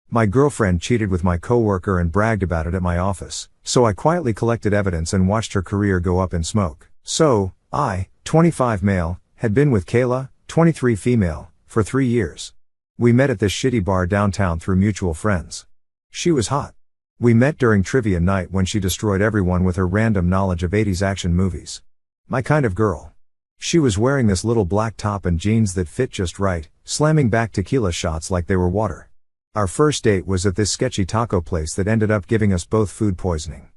My girlfriend cheated with my coworker and bragged about it at my office, so I quietly collected evidence and watched her career go up in smoke. So, I, 25 male, had been with Kayla, 23 female, for 3 years. We met at this shitty bar downtown through mutual friends. She was hot. We met during trivia night when she destroyed everyone with her random knowledge of 80s action movies. My kind of girl. She was wearing this little black top and jeans that fit just right, slamming back tequila shots like they were water. Our first date was at this sketchy taco place that ended up giving us both food poisoning.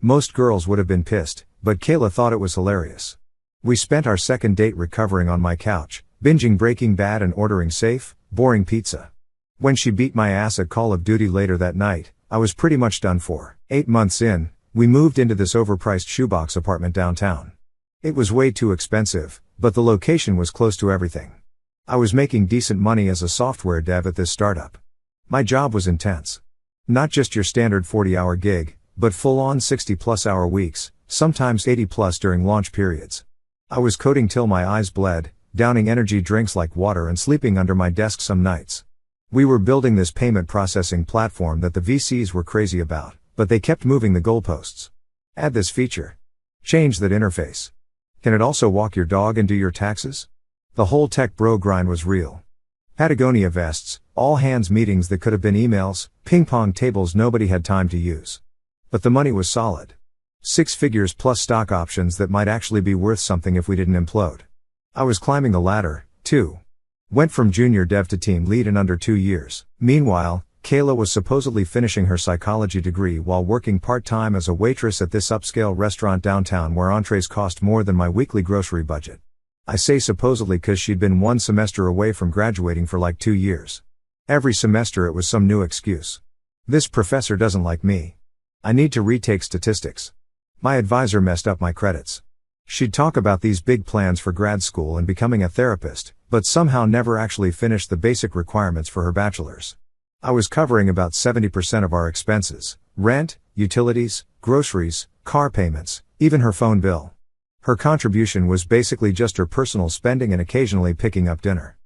Most girls would have been pissed, but Kayla thought it was hilarious. We spent our second date recovering on my couch, binging Breaking Bad and ordering safe, boring pizza. When she beat my ass at Call of Duty later that night, I was pretty much done for. 8 months in, we moved into this overpriced shoebox apartment downtown. It was way too expensive, but the location was close to everything. I was making decent money as a software dev at this startup. My job was intense. Not just your standard 40-hour gig, but full-on 60-plus hour weeks, sometimes 80-plus during launch periods. I was coding till my eyes bled, downing energy drinks like water and sleeping under my desk some nights. We were building this payment processing platform that the VCs were crazy about, but they kept moving the goalposts. Add this feature. Change that interface. Can it also walk your dog and do your taxes? The whole tech bro grind was real. Patagonia vests, all hands meetings that could have been emails, ping pong tables nobody had time to use. But the money was solid. 6 figures plus stock options that might actually be worth something if we didn't implode. I was climbing the ladder, too. Went from junior dev to team lead in under 2 years. Meanwhile, Kayla was supposedly finishing her psychology degree while working part-time as a waitress at this upscale restaurant downtown where entrees cost more than my weekly grocery budget. I say supposedly cause she'd been 1 semester away from graduating for like 2 years. Every semester it was some new excuse. This professor doesn't like me. I need to retake statistics. My advisor messed up my credits. She'd talk about these big plans for grad school and becoming a therapist, but somehow never actually finished the basic requirements for her bachelor's. I was covering about 70% of our expenses: rent, utilities, groceries, car payments, even her phone bill. Her contribution was basically just her personal spending and occasionally picking up dinner.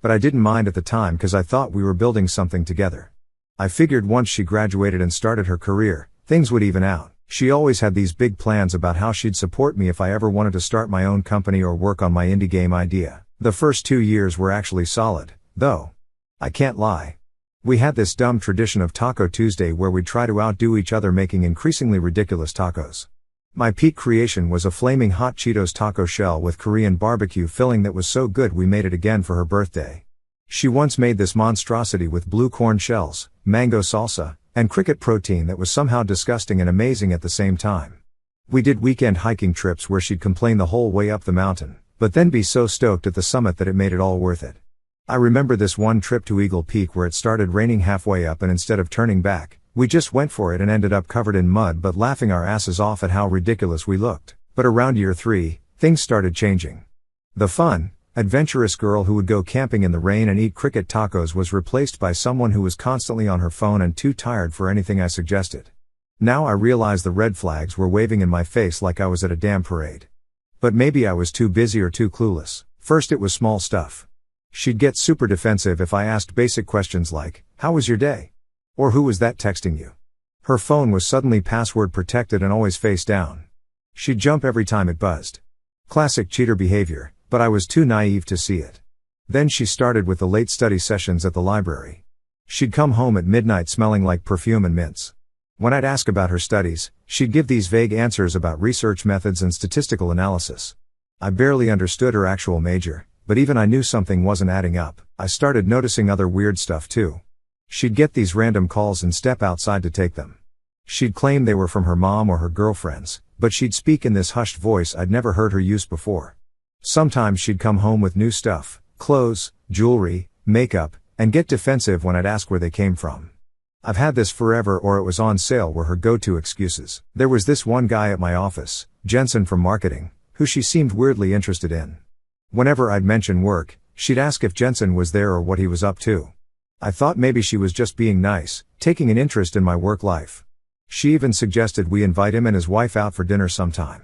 But I didn't mind at the time because I thought we were building something together. I figured once she graduated and started her career, things would even out. She always had these big plans about how she'd support me if I ever wanted to start my own company or work on my indie game idea. The first 2 years were actually solid, though. I can't lie. We had this dumb tradition of Taco Tuesday where we'd try to outdo each other making increasingly ridiculous tacos. My peak creation was a flaming hot Cheetos taco shell with Korean barbecue filling that was so good we made it again for her birthday. She once made this monstrosity with blue corn shells, mango salsa, and cricket protein that was somehow disgusting and amazing at the same time. We did weekend hiking trips where she'd complain the whole way up the mountain, but then be so stoked at the summit that it made it all worth it. I remember this one trip to Eagle Peak where it started raining halfway up and instead of turning back, we just went for it and ended up covered in mud but laughing our asses off at how ridiculous we looked. But around year 3, things started changing. The fun, adventurous girl who would go camping in the rain and eat cricket tacos was replaced by someone who was constantly on her phone and too tired for anything I suggested. Now I realize the red flags were waving in my face like I was at a damn parade. But maybe I was too busy or too clueless. First it was small stuff. She'd get super defensive if I asked basic questions like, "How was your day?" Or "Who was that texting you?" Her phone was suddenly password protected and always face down. She'd jump every time it buzzed. Classic cheater behavior, but I was too naive to see it. Then she started with the late study sessions at the library. She'd come home at midnight smelling like perfume and mints. When I'd ask about her studies, she'd give these vague answers about research methods and statistical analysis. I barely understood her actual major, but even I knew something wasn't adding up. I started noticing other weird stuff too. She'd get these random calls and step outside to take them. She'd claim they were from her mom or her girlfriends, but she'd speak in this hushed voice I'd never heard her use before. Sometimes she'd come home with new stuff, clothes, jewelry, makeup, and get defensive when I'd ask where they came from. I've had this forever or it was on sale were her go-to excuses. There was this one guy at my office, Jensen from marketing, who she seemed weirdly interested in. Whenever I'd mention work, she'd ask if Jensen was there or what he was up to. I thought maybe she was just being nice, taking an interest in my work life. She even suggested we invite him and his wife out for dinner sometime.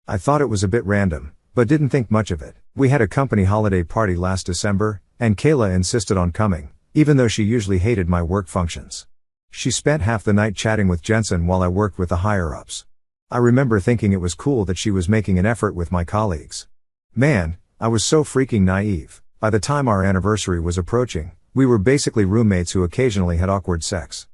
I thought it was a bit random, but didn't think much of it. We had a company holiday party last December, and Kayla insisted on coming, even though she usually hated my work functions. She spent half the night chatting with Jensen while I worked with the higher-ups. I remember thinking it was cool that she was making an effort with my colleagues. Man, I was so freaking naive. By the time our anniversary was approaching, we were basically roommates who occasionally had awkward sex.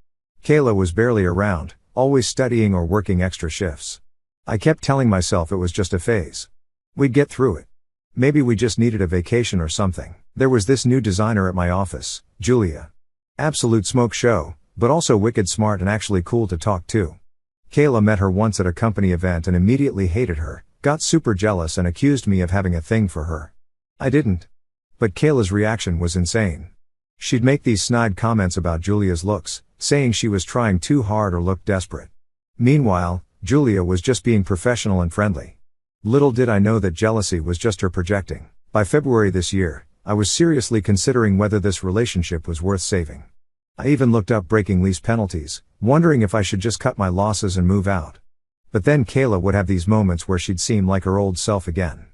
Kayla was barely around, always studying or working extra shifts. I kept telling myself it was just a phase. We'd get through it. Maybe we just needed a vacation or something. There was this new designer at my office, Julia. Absolute smoke show, but also wicked smart and actually cool to talk to. Kayla met her once at a company event and immediately hated her, got super jealous and accused me of having a thing for her. I didn't. But Kayla's reaction was insane. She'd make these snide comments about Julia's looks, saying she was trying too hard or looked desperate. Meanwhile, Julia was just being professional and friendly. Little did I know that jealousy was just her projecting. By February this year, I was seriously considering whether this relationship was worth saving. I even looked up breaking lease penalties, wondering if I should just cut my losses and move out. But then Kayla would have these moments where she'd seem like her old self again.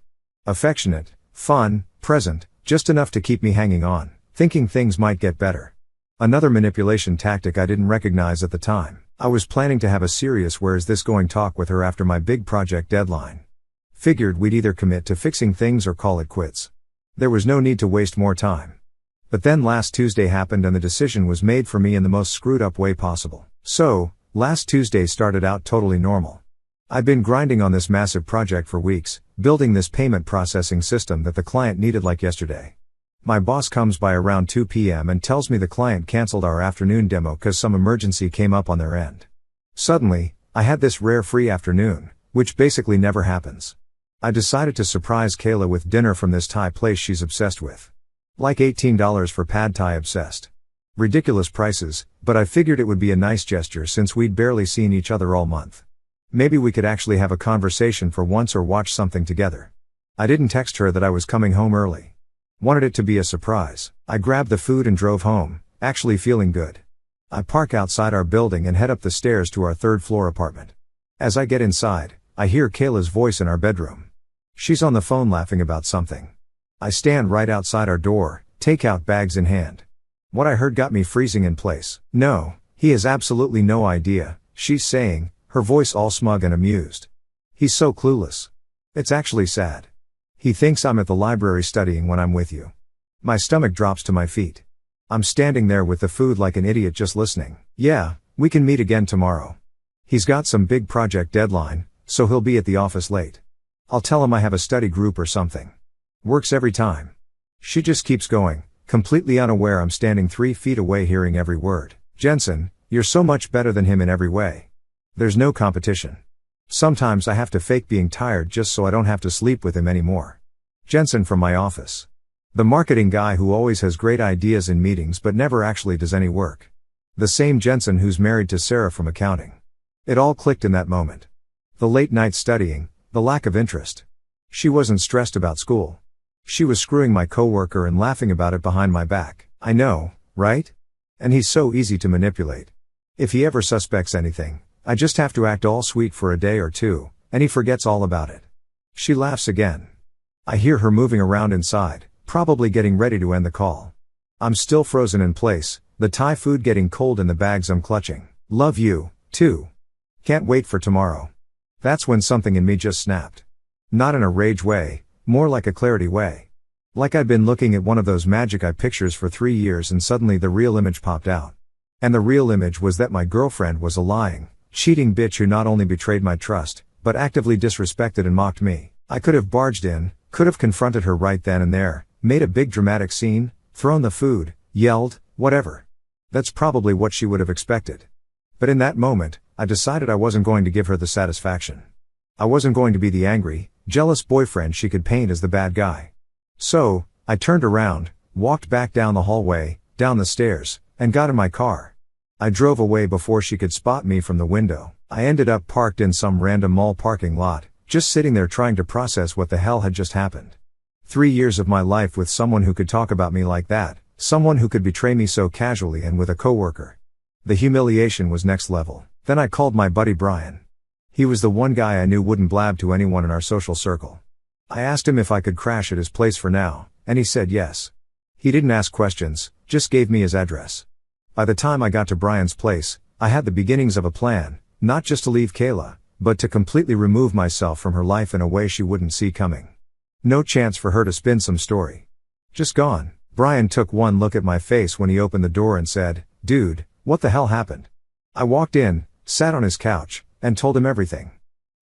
Affectionate, fun, present, just enough to keep me hanging on, thinking things might get better. Another manipulation tactic I didn't recognize at the time. I was planning to have a serious "where's this going" talk with her after my big project deadline. Figured we'd either commit to fixing things or call it quits. There was no need to waste more time. But then last Tuesday happened and the decision was made for me in the most screwed up way possible. So, last Tuesday started out totally normal. I'd been grinding on this massive project for weeks, building this payment processing system that the client needed like yesterday. My boss comes by around 2 p.m. and tells me the client canceled our afternoon demo cause some emergency came up on their end. Suddenly, I had this rare free afternoon, which basically never happens. I decided to surprise Kayla with dinner from this Thai place she's obsessed with. Like $18 for pad Thai obsessed. Ridiculous prices, but I figured it would be a nice gesture since we'd barely seen each other all month. Maybe we could actually have a conversation for once or watch something together. I didn't text her that I was coming home early. Wanted it to be a surprise. I grabbed the food and drove home, actually feeling good. I park outside our building and head up the stairs to our third-floor apartment. As I get inside, I hear Kayla's voice in our bedroom. She's on the phone laughing about something. I stand right outside our door, takeout bags in hand. What I heard got me freezing in place. "No, he has absolutely no idea," she's saying, her voice all smug and amused. "He's so clueless. It's actually sad. He thinks I'm at the library studying when I'm with you." My stomach drops to my feet. I'm standing there with the food like an idiot just listening. "Yeah, we can meet again tomorrow. He's got some big project deadline, so he'll be at the office late. I'll tell him I have a study group or something. Works every time." She just keeps going, completely unaware I'm standing 3 feet away hearing every word. "Jensen, you're so much better than him in every way. There's no competition. Sometimes I have to fake being tired just so I don't have to sleep with him anymore." Jensen from my office. The marketing guy who always has great ideas in meetings but never actually does any work. The same Jensen who's married to Sarah from accounting. It all clicked in that moment. The late night studying, the lack of interest. She wasn't stressed about school. She was screwing my coworker and laughing about it behind my back. I know, right? And he's so easy to manipulate. If he ever suspects anything, I just have to act all sweet for a day or two, and he forgets all about it. She laughs again. I hear her moving around inside, probably getting ready to end the call. I'm still frozen in place, the Thai food getting cold in the bags I'm clutching. "Love you, too. Can't wait for tomorrow." That's when something in me just snapped. Not in a rage way, more like a clarity way. Like I'd been looking at one of those magic eye pictures for 3 years and suddenly the real image popped out. And the real image was that my girlfriend was a lying, cheating bitch who not only betrayed my trust, but actively disrespected and mocked me. I could have barged in, could have confronted her right then and there, made a big dramatic scene, thrown the food, yelled, whatever. That's probably what she would have expected. But in that moment, I decided I wasn't going to give her the satisfaction. I wasn't going to be the angry, jealous boyfriend she could paint as the bad guy. So, I turned around, walked back down the hallway, down the stairs, and got in my car. I drove away before she could spot me from the window. I ended up parked in some random mall parking lot, just sitting there trying to process what the hell had just happened. 3 years of my life with someone who could talk about me like that, someone who could betray me so casually and with a coworker. The humiliation was next level. Then I called my buddy Brian. He was the one guy I knew wouldn't blab to anyone in our social circle. I asked him if I could crash at his place for now, and he said yes. He didn't ask questions, just gave me his address. By the time I got to Brian's place, I had the beginnings of a plan, not just to leave Kayla, but to completely remove myself from her life in a way she wouldn't see coming. No chance for her to spin some story. Just gone. Brian took one look at my face when he opened the door and said, "Dude, what the hell happened?" I walked in, sat on his couch, and told him everything.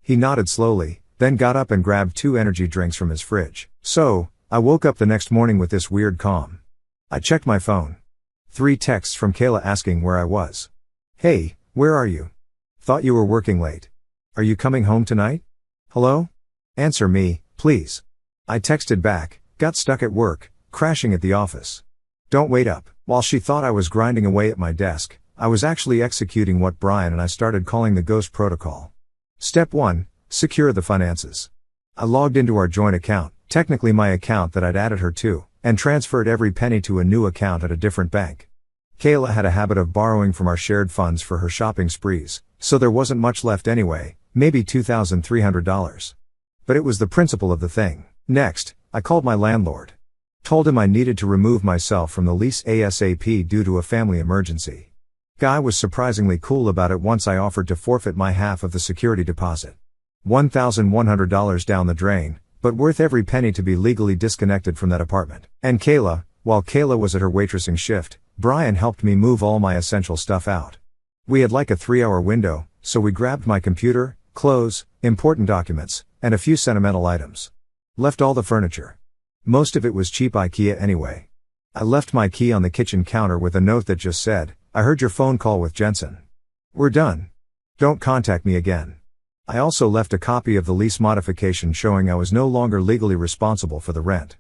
He nodded slowly, then got up and grabbed 2 energy drinks from his fridge. So, I woke up the next morning with this weird calm. I checked my phone. 3 texts from Kayla asking where I was. "Hey, where are you? Thought you were working late. Are you coming home tonight? Hello? Answer me, please." I texted back, "Got stuck at work, crashing at the office. Don't wait up." While she thought I was grinding away at my desk, I was actually executing what Brian and I started calling the ghost protocol. Step 1, secure the finances. I logged into our joint account, technically my account that I'd added her to, and transferred every penny to a new account at a different bank. Kayla had a habit of borrowing from our shared funds for her shopping sprees, so there wasn't much left anyway, maybe $2,300. But it was the principle of the thing. Next, I called my landlord. Told him I needed to remove myself from the lease ASAP due to a family emergency. Guy was surprisingly cool about it once I offered to forfeit my half of the security deposit. $1,100 down the drain, but worth every penny to be legally disconnected from that apartment. And Kayla, while Kayla was at her waitressing shift, Brian helped me move all my essential stuff out. We had like a 3-hour window, so we grabbed my computer, clothes, important documents, and a few sentimental items. Left all the furniture. Most of it was cheap IKEA anyway. I left my key on the kitchen counter with a note that just said, "I heard your phone call with Jensen. We're done. Don't contact me again." I also left a copy of the lease modification showing I was no longer legally responsible for the rent.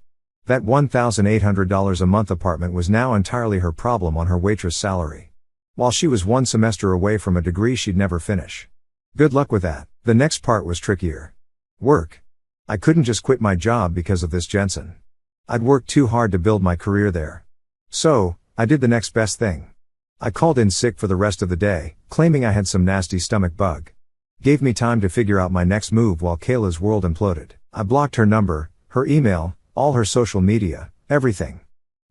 That $1,800 a month apartment was now entirely her problem on her waitress salary. While she was 1 semester away from a degree she'd never finish. Good luck with that. The next part was trickier. Work. I couldn't just quit my job because of this Jensen. I'd worked too hard to build my career there. So, I did the next best thing. I called in sick for the rest of the day, claiming I had some nasty stomach bug. Gave me time to figure out my next move while Kayla's world imploded. I blocked her number, her email, all her social media, everything.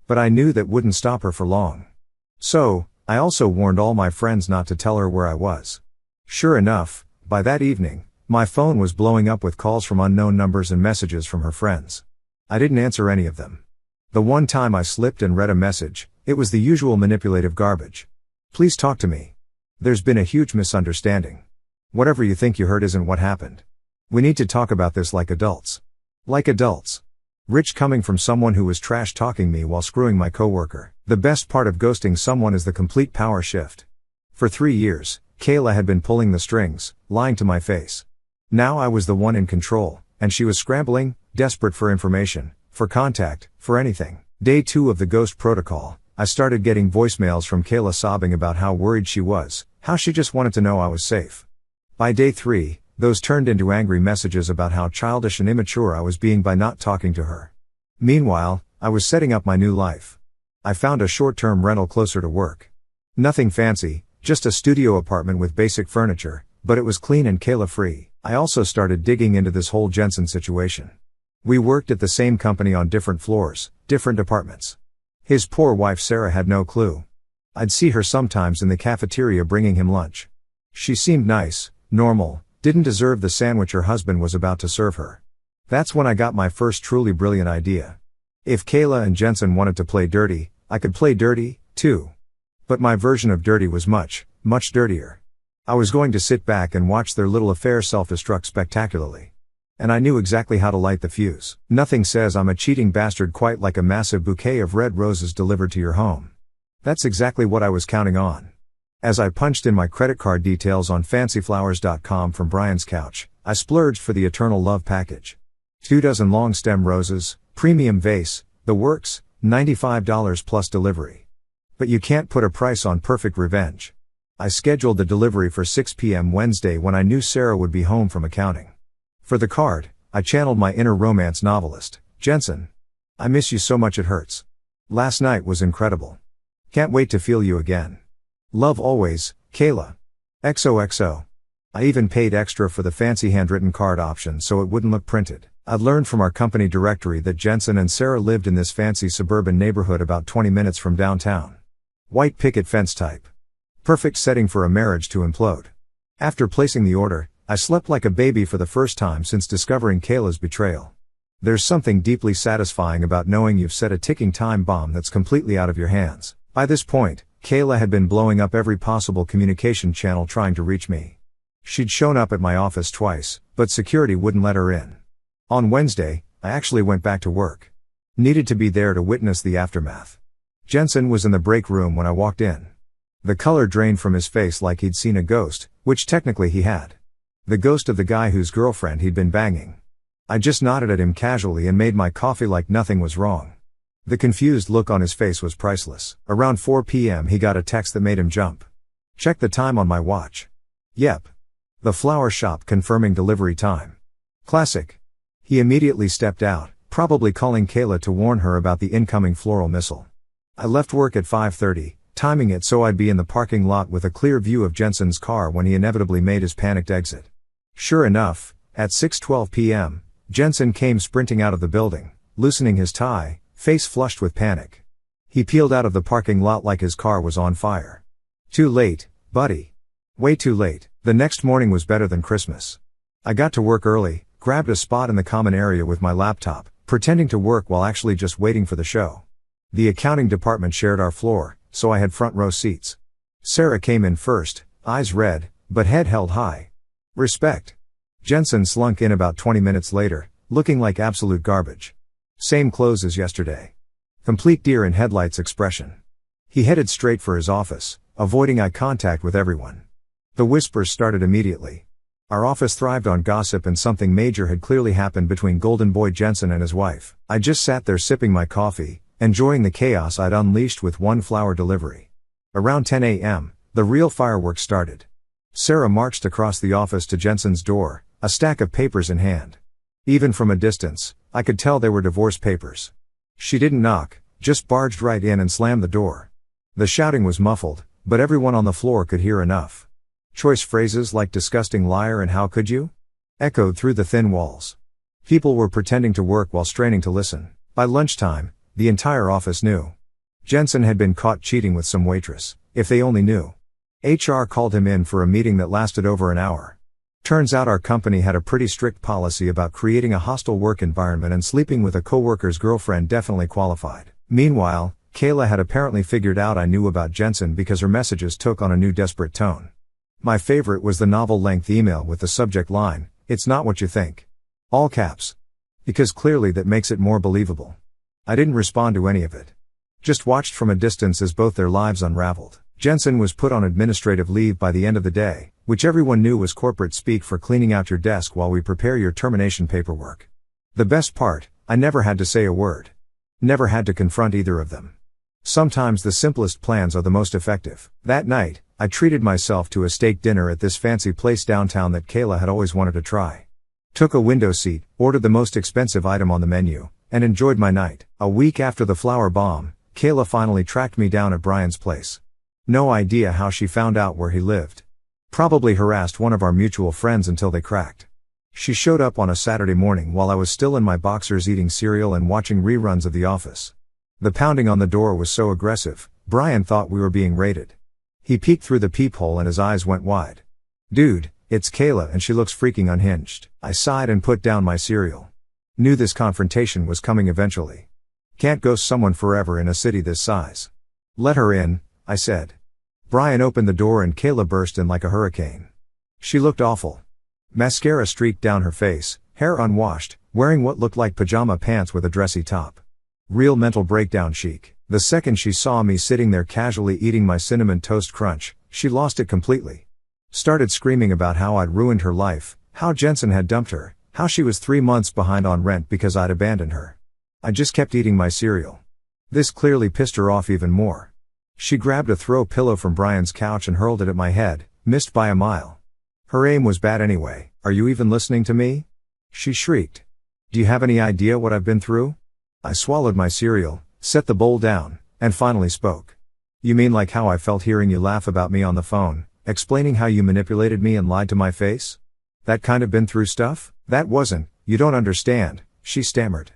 But I knew that wouldn't stop her for long. So, I also warned all my friends not to tell her where I was. Sure enough, by that evening, my phone was blowing up with calls from unknown numbers and messages from her friends. I didn't answer any of them. The one time I slipped and read a message, it was the usual manipulative garbage. "Please talk to me. There's been a huge misunderstanding. Whatever you think you heard isn't what happened. We need to talk about this like adults." Like adults. Rich coming from someone who was trash talking me while screwing my coworker. The best part of ghosting someone is the complete power shift. For 3 years, Kayla had been pulling the strings, lying to my face. Now I was the one in control, and she was scrambling, desperate for information, for contact, for anything. Day 2 of the ghost protocol, I started getting voicemails from Kayla sobbing about how worried she was, how she just wanted to know I was safe. By day 3, those turned into angry messages about how childish and immature I was being by not talking to her. Meanwhile, I was setting up my new life. I found a short-term rental closer to work. Nothing fancy, just a studio apartment with basic furniture, but it was clean and Kayla-free. I also started digging into this whole Jensen situation. We worked at the same company on different floors, different departments. His poor wife Sarah had no clue. I'd see her sometimes in the cafeteria bringing him lunch. She seemed nice, normal, didn't deserve the sandwich her husband was about to serve her. That's when I got my first truly brilliant idea. If Kayla and Jensen wanted to play dirty, I could play dirty, too. But my version of dirty was much, much dirtier. I was going to sit back and watch their little affair self-destruct spectacularly. And I knew exactly how to light the fuse. Nothing says I'm a cheating bastard quite like a massive bouquet of red roses delivered to your home. That's exactly what I was counting on. As I punched in my credit card details on fancyflowers.com from Brian's couch, I splurged for the eternal love package. 2 dozen long stem roses, premium vase, the works, $95 plus delivery. But you can't put a price on perfect revenge. I scheduled the delivery for 6 p.m. Wednesday when I knew Sarah would be home from accounting. For the card, I channeled my inner romance novelist, Jensen. I miss you so much it hurts. Last night was incredible. Can't wait to feel you again. Love always, Kayla. XOXO. I even paid extra for the fancy handwritten card option so it wouldn't look printed. I'd learned from our company directory that Jensen and Sarah lived in this fancy suburban neighborhood about 20 minutes from downtown. White picket fence type. Perfect setting for a marriage to implode. After placing the order, I slept like a baby for the first time since discovering Kayla's betrayal. There's something deeply satisfying about knowing you've set a ticking time bomb that's completely out of your hands. By this point, Kayla had been blowing up every possible communication channel trying to reach me. She'd shown up at my office twice, but security wouldn't let her in. On Wednesday, I actually went back to work. Needed to be there to witness the aftermath. Jensen was in the break room when I walked in. The color drained from his face like he'd seen a ghost, which technically he had. The ghost of the guy whose girlfriend he'd been banging. I just nodded at him casually and made my coffee like nothing was wrong. The confused look on his face was priceless. Around 4 p.m. he got a text that made him jump. Check the time on my watch. Yep. The flower shop confirming delivery time. Classic. He immediately stepped out, probably calling Kayla to warn her about the incoming floral missile. I left work at 5:30, timing it so I'd be in the parking lot with a clear view of Jensen's car when he inevitably made his panicked exit. Sure enough, at 6:12 p.m., Jensen came sprinting out of the building, loosening his tie, face flushed with panic. He peeled out of the parking lot like his car was on fire. Too late, buddy. Way too late. The next morning was better than Christmas. I got to work early, grabbed a spot in the common area with my laptop, pretending to work while actually just waiting for the show. The accounting department shared our floor, so I had front row seats. Sarah came in first, eyes red, but head held high. Respect. Jensen slunk in about 20 minutes later, looking like absolute garbage. Same clothes as yesterday. Complete deer in headlights expression. He headed straight for his office, avoiding eye contact with everyone. The whispers started immediately. Our office thrived on gossip and something major had clearly happened between Golden Boy Jensen and his wife. I just sat there sipping my coffee, enjoying the chaos I'd unleashed with one flower delivery. Around 10 a.m., the real fireworks started. Sarah marched across the office to Jensen's door, a stack of papers in hand. Even from a distance, I could tell they were divorce papers. She didn't knock, just barged right in and slammed the door. The shouting was muffled, but everyone on the floor could hear enough. Choice phrases like disgusting liar and how could you? Echoed through the thin walls. People were pretending to work while straining to listen. By lunchtime, the entire office knew. Jensen had been caught cheating with some waitress. If they only knew. HR called him in for a meeting that lasted over an hour. Turns out our company had a pretty strict policy about creating a hostile work environment, and sleeping with a coworker's girlfriend definitely qualified. Meanwhile, Kayla had apparently figured out I knew about Jensen because her messages took on a new desperate tone. My favorite was the novel-length email with the subject line, "It's not what you think." All caps. Because clearly that makes it more believable. I didn't respond to any of it. Just watched from a distance as both their lives unraveled. Jensen was put on administrative leave by the end of the day, which everyone knew was corporate speak for cleaning out your desk while we prepare your termination paperwork. The best part, I never had to say a word. Never had to confront either of them. Sometimes the simplest plans are the most effective. That night, I treated myself to a steak dinner at this fancy place downtown that Kayla had always wanted to try. Took a window seat, ordered the most expensive item on the menu, and enjoyed my night. A week after the flower bomb, Kayla finally tracked me down at Brian's place. No idea how she found out where he lived. Probably harassed one of our mutual friends until they cracked. She showed up on a Saturday morning while I was still in my boxers eating cereal and watching reruns of The Office. The pounding on the door was so aggressive, Brian thought we were being raided. He peeked through the peephole and his eyes went wide. "Dude, it's Kayla and she looks freaking unhinged." I sighed and put down my cereal. Knew this confrontation was coming eventually. Can't ghost someone forever in a city this size. "Let her in," I said. Brian opened the door and Kayla burst in like a hurricane. She looked awful. Mascara streaked down her face, hair unwashed, wearing what looked like pajama pants with a dressy top. Real mental breakdown chic. The second she saw me sitting there casually eating my cinnamon toast crunch, she lost it completely. Started screaming about how I'd ruined her life, how Jensen had dumped her, how she was 3 months behind on rent because I'd abandoned her. I just kept eating my cereal. This clearly pissed her off even more. She grabbed a throw pillow from Brian's couch and hurled it at my head, missed by a mile. Her aim was bad anyway. "Are you even listening to me?" she shrieked. "Do you have any idea what I've been through?" I swallowed my cereal, set the bowl down, and finally spoke. "You mean like how I felt hearing you laugh about me on the phone, explaining how you manipulated me and lied to my face? That kind of been through stuff?" "That wasn't," you don't understand, she stammered.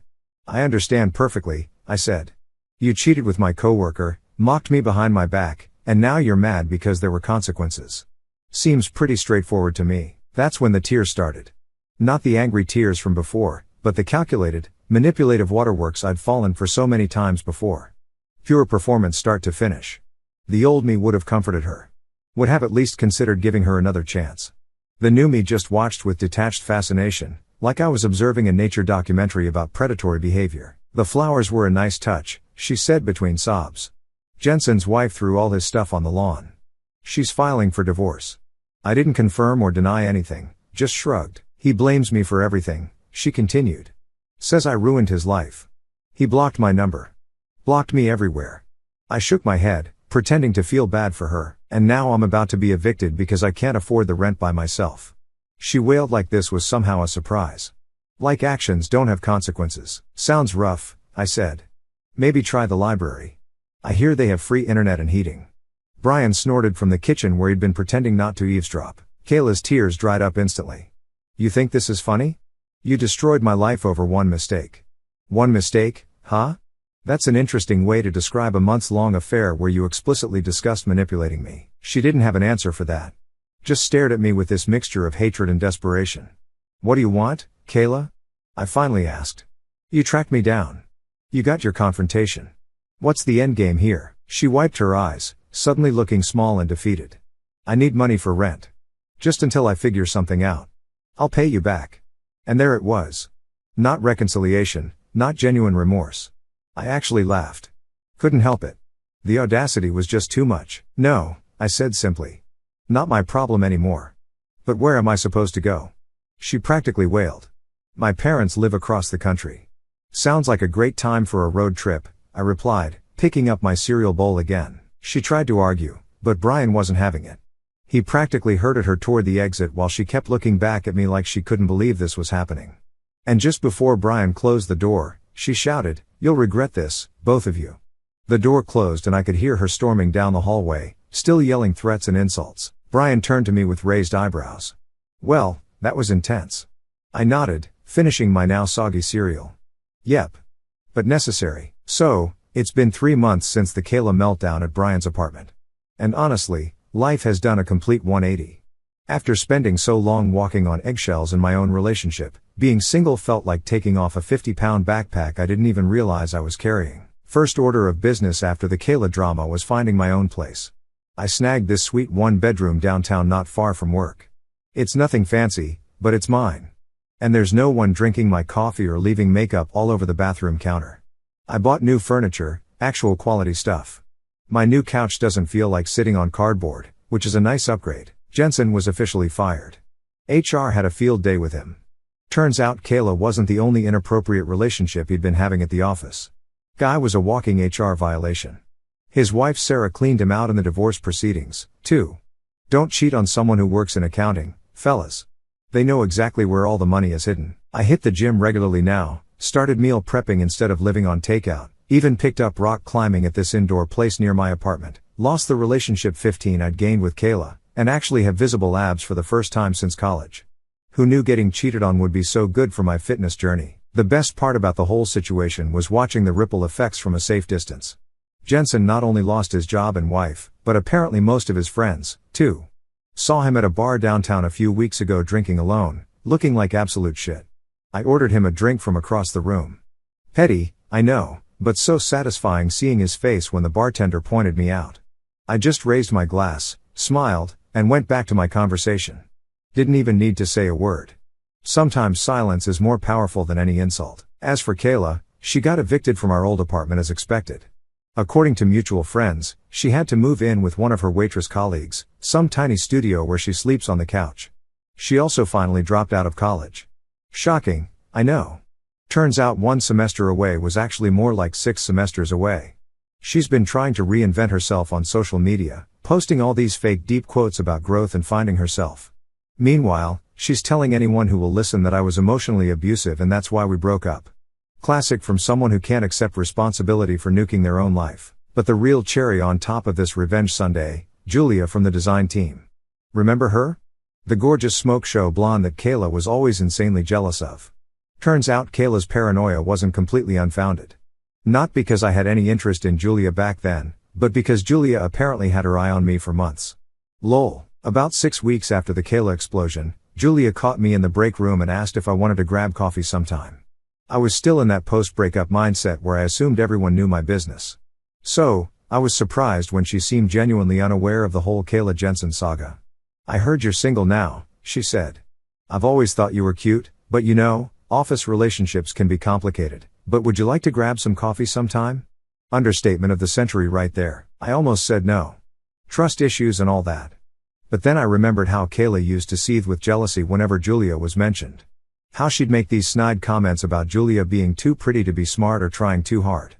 I understand perfectly, I said. You cheated with my coworker, mocked me behind my back, and now you're mad because there were consequences. Seems pretty straightforward to me. That's when the tears started. Not the angry tears from before, but the calculated, manipulative waterworks I'd fallen for so many times before. Pure performance start to finish. The old me would have comforted her. Would have at least considered giving her another chance. The new me just watched with detached fascination, like I was observing a nature documentary about predatory behavior. The flowers were a nice touch, she said between sobs. Jensen's wife threw all his stuff on the lawn. She's filing for divorce. I didn't confirm or deny anything, just shrugged. He blames me for everything, she continued. Says I ruined his life. He blocked my number. Blocked me everywhere. I shook my head, pretending to feel bad for her, and now I'm about to be evicted because I can't afford the rent by myself. She wailed like this was somehow a surprise. Like actions don't have consequences. Sounds rough, I said. Maybe try the library. I hear they have free internet and heating. Brian snorted from the kitchen where he'd been pretending not to eavesdrop. Kayla's tears dried up instantly. You think this is funny? You destroyed my life over one mistake. One mistake, huh? That's an interesting way to describe a months-long affair where you explicitly discussed manipulating me. She didn't have an answer for that. Just stared at me with this mixture of hatred and desperation. What do you want, Kayla? I finally asked. You tracked me down. You got your confrontation. What's the endgame here? She wiped her eyes, suddenly looking small and defeated. I need money for rent. Just until I figure something out. I'll pay you back. And there it was. Not reconciliation, not genuine remorse. I actually laughed. Couldn't help it. The audacity was just too much. No, I said simply. Not my problem anymore. But where am I supposed to go? She practically wailed. My parents live across the country. Sounds like a great time for a road trip, I replied, picking up my cereal bowl again. She tried to argue, but Brian wasn't having it. He practically herded her toward the exit while she kept looking back at me like she couldn't believe this was happening. And just before Brian closed the door, she shouted, "You'll regret this, both of you." The door closed and I could hear her storming down the hallway, still yelling threats and insults. Brian turned to me with raised eyebrows. Well, that was intense. I nodded, finishing my now soggy cereal. Yep. But necessary. So, it's been 3 months since the Kayla meltdown at Brian's apartment. And honestly, life has done a complete 180. After spending so long walking on eggshells in my own relationship, being single felt like taking off a 50-pound backpack I didn't even realize I was carrying. First order of business after the Kayla drama was finding my own place. I snagged this sweet 1-bedroom downtown not far from work. It's nothing fancy, but it's mine. And there's no one drinking my coffee or leaving makeup all over the bathroom counter. I bought new furniture, actual quality stuff. My new couch doesn't feel like sitting on cardboard, which is a nice upgrade. Jensen was officially fired. HR had a field day with him. Turns out Kayla wasn't the only inappropriate relationship he'd been having at the office. Guy was a walking HR violation. His wife Sarah cleaned him out in the divorce proceedings, too. Don't cheat on someone who works in accounting, fellas. They know exactly where all the money is hidden. I hit the gym regularly now, started meal prepping instead of living on takeout, even picked up rock climbing at this indoor place near my apartment, lost the relationship 15 I'd gained with Kayla, and actually have visible abs for the first time since college. Who knew getting cheated on would be so good for my fitness journey? The best part about the whole situation was watching the ripple effects from a safe distance. Jensen not only lost his job and wife, but apparently most of his friends, too. Saw him at a bar downtown a few weeks ago drinking alone, looking like absolute shit. I ordered him a drink from across the room. Petty, I know, but so satisfying seeing his face when the bartender pointed me out. I just raised my glass, smiled, and went back to my conversation. Didn't even need to say a word. Sometimes silence is more powerful than any insult. As for Kayla, she got evicted from our old apartment as expected. According to mutual friends, she had to move in with one of her waitress colleagues, some tiny studio where she sleeps on the couch. She also finally dropped out of college. Shocking, I know. Turns out 1 semester away was actually more like 6 semesters away. She's been trying to reinvent herself on social media, posting all these fake deep quotes about growth and finding herself. Meanwhile, she's telling anyone who will listen that I was emotionally abusive and that's why we broke up. Classic from someone who can't accept responsibility for nuking their own life. But the real cherry on top of this revenge sundae, Julia from the design team. Remember her? The gorgeous smoke show blonde that Kayla was always insanely jealous of. Turns out Kayla's paranoia wasn't completely unfounded. Not because I had any interest in Julia back then, but because Julia apparently had her eye on me for months. Lol. About 6 weeks after the Kayla explosion, Julia caught me in the break room and asked if I wanted to grab coffee sometime. I was still in that post-breakup mindset where I assumed everyone knew my business. So, I was surprised when she seemed genuinely unaware of the whole Kayla Jensen saga. "I heard you're single now," she said. "I've always thought you were cute, but you know, office relationships can be complicated, but would you like to grab some coffee sometime?" Understatement of the century right there. I almost said no. Trust issues and all that. But then I remembered how Kayla used to seethe with jealousy whenever Julia was mentioned. How she'd make these snide comments about Julia being too pretty to be smart or trying too hard.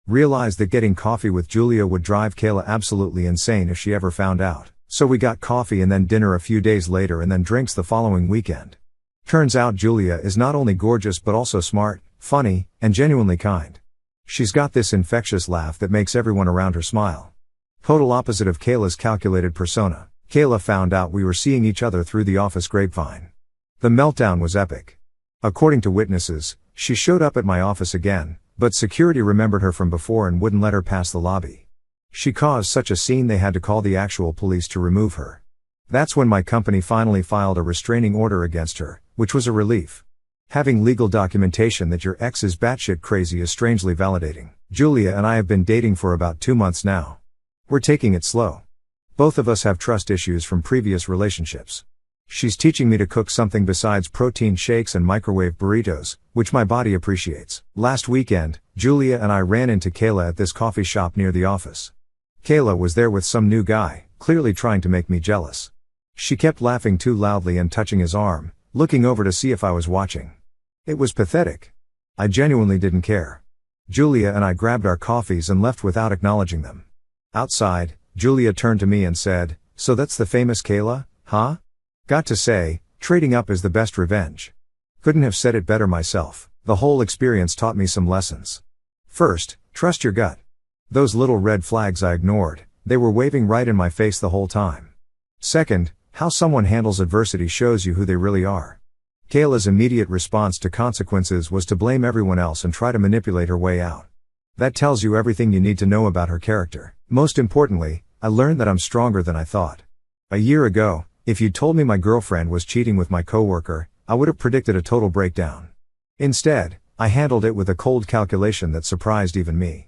Realized that getting coffee with Julia would drive Kayla absolutely insane if she ever found out. So we got coffee and then dinner a few days later and then drinks the following weekend. Turns out Julia is not only gorgeous but also smart, funny, and genuinely kind. She's got this infectious laugh that makes everyone around her smile. Total opposite of Kayla's calculated persona. Kayla found out we were seeing each other through the office grapevine. The meltdown was epic. According to witnesses, she showed up at my office again, but security remembered her from before and wouldn't let her pass the lobby. She caused such a scene they had to call the actual police to remove her. That's when my company finally filed a restraining order against her, which was a relief. Having legal documentation that your ex is batshit crazy is strangely validating. Julia and I have been dating for about 2 months now. We're taking it slow. Both of us have trust issues from previous relationships. She's teaching me to cook something besides protein shakes and microwave burritos, which my body appreciates. Last weekend, Julia and I ran into Kayla at this coffee shop near the office. Kayla was there with some new guy, clearly trying to make me jealous. She kept laughing too loudly and touching his arm, looking over to see if I was watching. It was pathetic. I genuinely didn't care. Julia and I grabbed our coffees and left without acknowledging them. Outside, Julia turned to me and said, "So that's the famous Kayla, huh? Got to say, trading up is the best revenge." Couldn't have said it better myself. The whole experience taught me some lessons. First, trust your gut. Those little red flags I ignored, they were waving right in my face the whole time. Second, how someone handles adversity shows you who they really are. Kayla's immediate response to consequences was to blame everyone else and try to manipulate her way out. That tells you everything you need to know about her character. Most importantly, I learned that I'm stronger than I thought. A year ago, if you'd told me my girlfriend was cheating with my coworker, I would have predicted a total breakdown. Instead, I handled it with a cold calculation that surprised even me.